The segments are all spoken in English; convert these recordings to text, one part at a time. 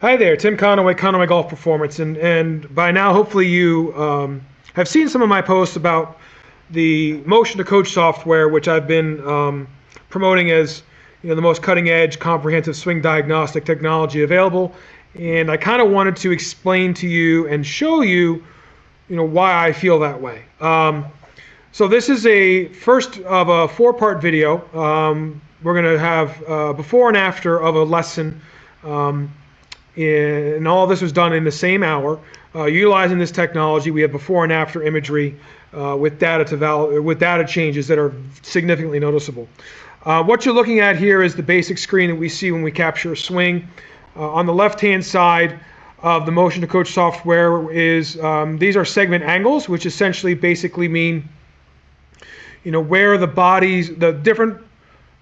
Hi there, Tim Conaway, Conaway Golf Performance, and by now hopefully you have seen some of my posts about the Motion2Coach software, which I've been promoting as the most cutting-edge, comprehensive swing diagnostic technology available. And I kind of wanted to explain to you and show you, why I feel that way. So this is a first of a 4-part video. We're going to have before and after of a lesson. And all this was done in the same hour. Utilizing this technology, we have before and after imagery with data changes that are significantly noticeable. What you're looking at here is the basic screen that we see when we capture a swing. On the left-hand side of the Motion2Coach software is these are segment angles, which essentially basically mean where the different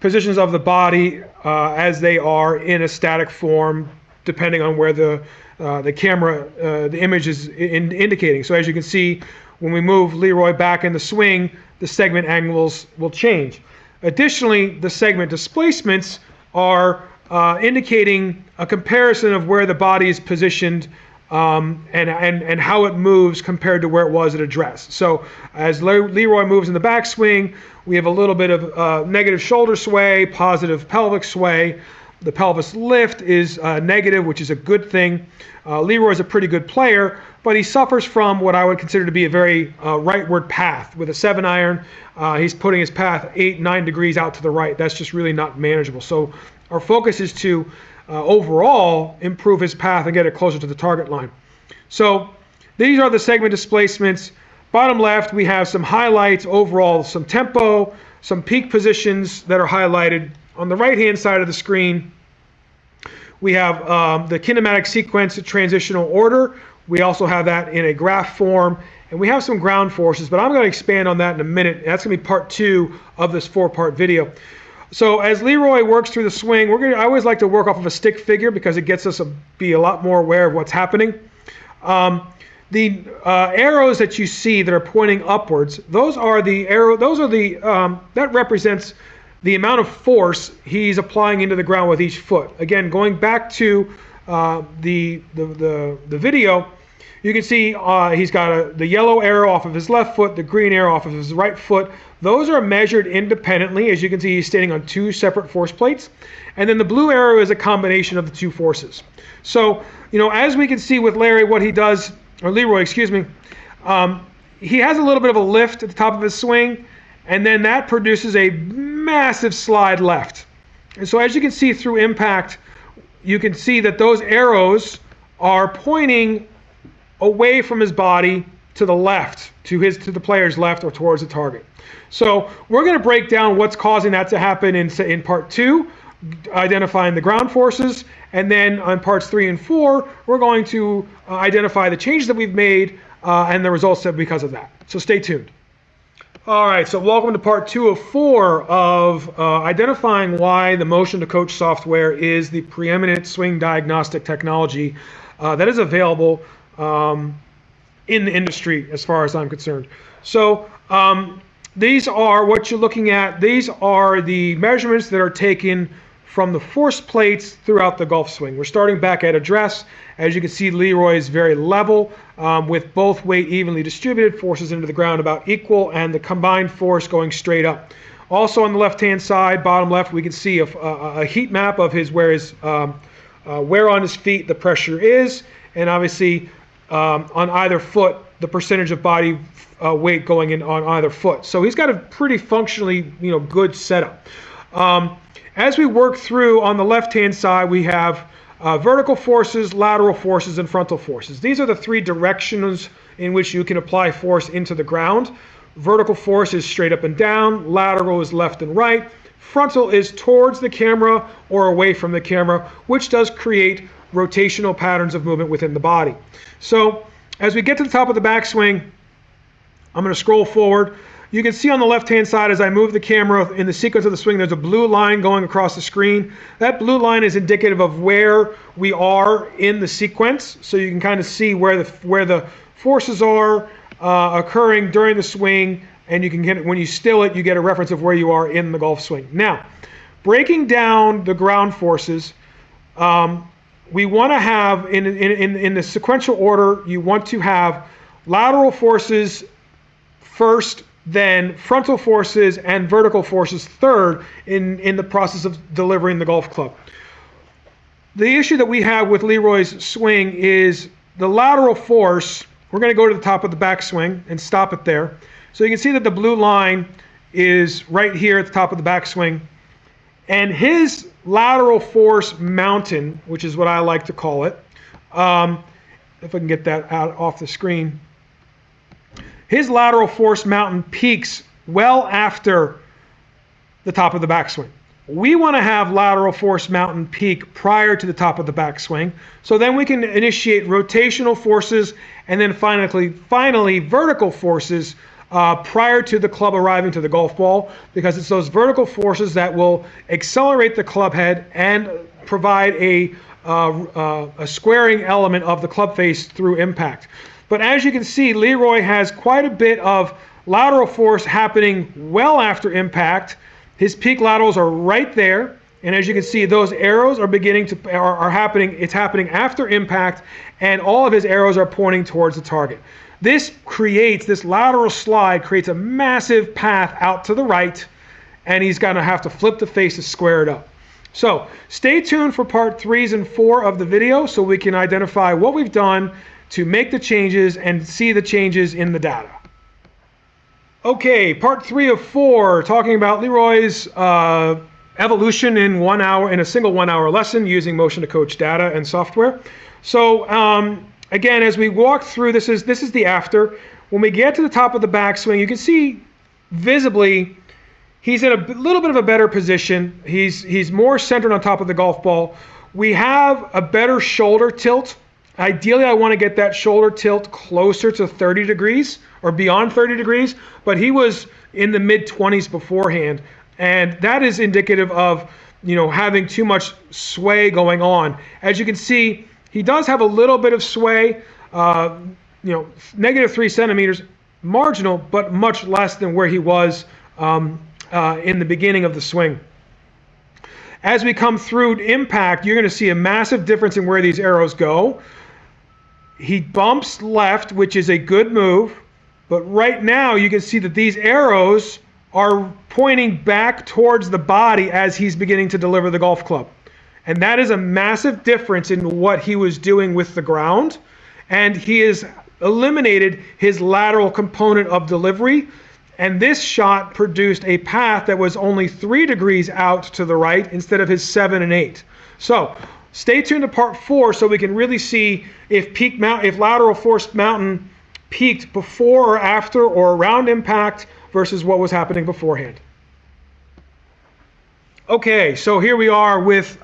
positions of the body as they are in a static form, depending on where the camera, the image is indicating. So as you can see, when we move Leroy back in the swing, the segment angles will change. Additionally, the segment displacements are indicating a comparison of where the body is positioned and how it moves compared to where it was at address. So as Leroy moves in the backswing, we have a little bit of negative shoulder sway, positive pelvic sway. The pelvis lift is negative, which is a good thing. Leroy is a pretty good player, but he suffers from what I would consider to be a very rightward path. With a 7-iron, he's putting his path 8-9 degrees out to the right. That's just really not manageable. So our focus is to overall improve his path and get it closer to the target line. So these are the segment displacements. Bottom left, we have some highlights overall, some tempo, some peak positions that are highlighted. On the right-hand side of the screen, we have the kinematic sequence transitional order. We also have that in a graph form, and we have some ground forces, but I'm going to expand on that in a minute. That's going to be part 2 of this 4-part video. So as Leroy works through the swing, I always like to work off of a stick figure because it gets us to be a lot more aware of what's happening. The arrows that you see that are pointing upwards, those are the that represents the amount of force he's applying into the ground with each foot. Again, going back to the video, you can see he's got the yellow arrow off of his left foot, the green arrow off of his right foot. Those are measured independently. As you can see, he's standing on 2 separate force plates. And then the blue arrow is a combination of the 2 forces. So, as we can see with Leroy, excuse me, he has a little bit of a lift at the top of his swing, and then that produces a massive slide left. And so as you can see through impact, you can see that those arrows are pointing away from his body to the left, to the player's left or towards the target. So we're going to break down what's causing that to happen in part 2, identifying the ground forces, and then on parts 3 and 4, we're going to identify the changes that we've made and the results because of that. So stay tuned. All right, so welcome to part 2 of 4 of identifying why the Motion2Coach software is the preeminent swing diagnostic technology that is available in the industry as far as I'm concerned. So these are what you're looking at. These are the measurements that are taken from the force plates throughout the golf swing. We're starting back at address. As you can see, Leroy is very level with both weight evenly distributed, forces into the ground about equal, and the combined force going straight up. Also on the left-hand side, bottom left, we can see a heat map of where on his feet the pressure is, and obviously on either foot, the percentage of body weight going in on either foot. So he's got a pretty functionally good setup. As we work through, on the left-hand side, we have vertical forces, lateral forces, and frontal forces. These are the 3 directions in which you can apply force into the ground. Vertical force is straight up and down, lateral is left and right, frontal is towards the camera or away from the camera, which does create rotational patterns of movement within the body. So as we get to the top of the backswing, I'm going to scroll forward. You can see on the left-hand side as I move the camera in the sequence of the swing, there's a blue line going across the screen. That blue line is indicative of where we are in the sequence, so you can kind of see where the forces are occurring during the swing, and you can get when you still it, you get a reference of where you are in the golf swing. Now, breaking down the ground forces, we want to have, in the sequential order, you want to have lateral forces first, then frontal forces and vertical forces third in the process of delivering the golf club. The issue that we have with Leroy's swing is the lateral force. We're going to go to the top of the backswing and stop it there. So you can see that the blue line is right here at the top of the backswing. And his lateral force mountain, which is what I like to call it, if I can get that out off the screen, his lateral force mountain peaks well after the top of the backswing. We want to have lateral force mountain peak prior to the top of the backswing, so then we can initiate rotational forces and then finally vertical forces prior to the club arriving to the golf ball, because it's those vertical forces that will accelerate the club head and provide a squaring element of the club face through impact. But as you can see, Leroy has quite a bit of lateral force happening well after impact. His peak laterals are right there, and as you can see, those arrows are happening. It's happening after impact, and all of his arrows are pointing towards the target. This lateral slide creates a massive path out to the right, and he's going to have to flip the face to square it up. So stay tuned for part 3 and 4 of the video so we can identify what we've done to make the changes and see the changes in the data. Okay, part 3 of 4, talking about Leroy's evolution in a single 1 hour lesson using Motion2Coach data and software. So again, as we walk through, this is the after. When we get to the top of the backswing, you can see visibly he's in a little bit of a better position. He's more centered on top of the golf ball. We have a better shoulder tilt. Ideally, I want to get that shoulder tilt closer to 30 degrees or beyond 30 degrees, but he was in the mid-20s beforehand, and that is indicative of, having too much sway going on. As you can see, he does have a little bit of sway, -3 centimeters, marginal, but much less than where he was in the beginning of the swing. As we come through impact, you're going to see a massive difference in where these arrows go. He bumps left, which is a good move, but right now you can see that these arrows are pointing back towards the body as he's beginning to deliver the golf club. And that is a massive difference in what he was doing with the ground, and he has eliminated his lateral component of delivery, and this shot produced a path that was only 3 degrees out to the right instead of his 7 and 8. So stay tuned to part 4 so we can really see if lateral force mountain peaked before or after or around impact versus what was happening beforehand. Okay, so here we are with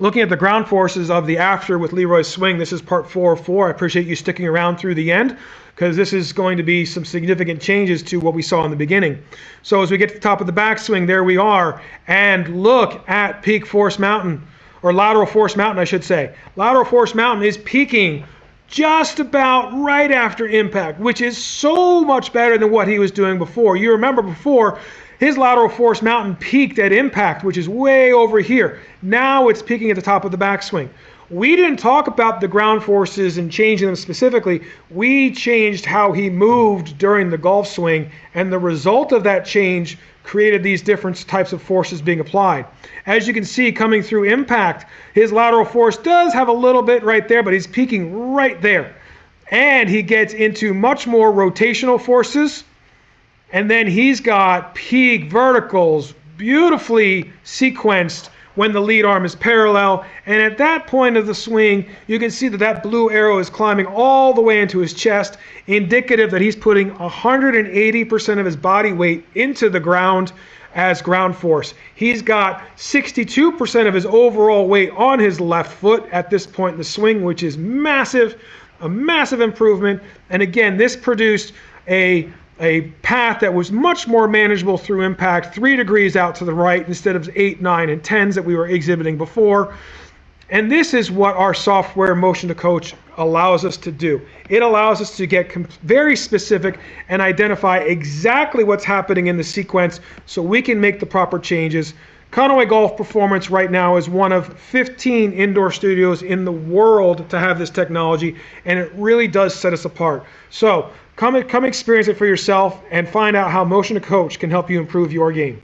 looking at the ground forces of the after with Leroy's swing. This is part 4 of 4. I appreciate you sticking around through the end, because this is going to be some significant changes to what we saw in the beginning. So as we get to the top of the backswing, there we are, and look at peak force mountain, or lateral force mountain, I should say. Lateral force mountain is peaking just about right after impact, which is so much better than what he was doing before. You remember before, his lateral force mountain peaked at impact, which is way over here. Now it's peaking at the top of the backswing. We didn't talk about the ground forces and changing them specifically. We changed how he moved during the golf swing, and the result of that change created these different types of forces being applied. As you can see, coming through impact, his lateral force does have a little bit right there, but he's peaking right there. And he gets into much more rotational forces, and then he's got peak verticals, beautifully sequenced when the lead arm is parallel. And at that point of the swing, you can see that that blue arrow is climbing all the way into his chest, indicative that he's putting 180% of his body weight into the ground as ground force. He's got 62% of his overall weight on his left foot at this point in the swing, which is massive, a massive improvement. And again, this produced a path that was much more manageable through impact, 3 degrees out to the right instead of 8, 9, and 10s that we were exhibiting before. And this is what our software Motion2Coach allows us to do. It allows us to get very specific and identify exactly what's happening in the sequence so we can make the proper changes Conway Golf Performance right now is one of 15 indoor studios in the world to have this technology, and it really does set us apart. So come experience it for yourself and find out how Motion2Coach can help you improve your game.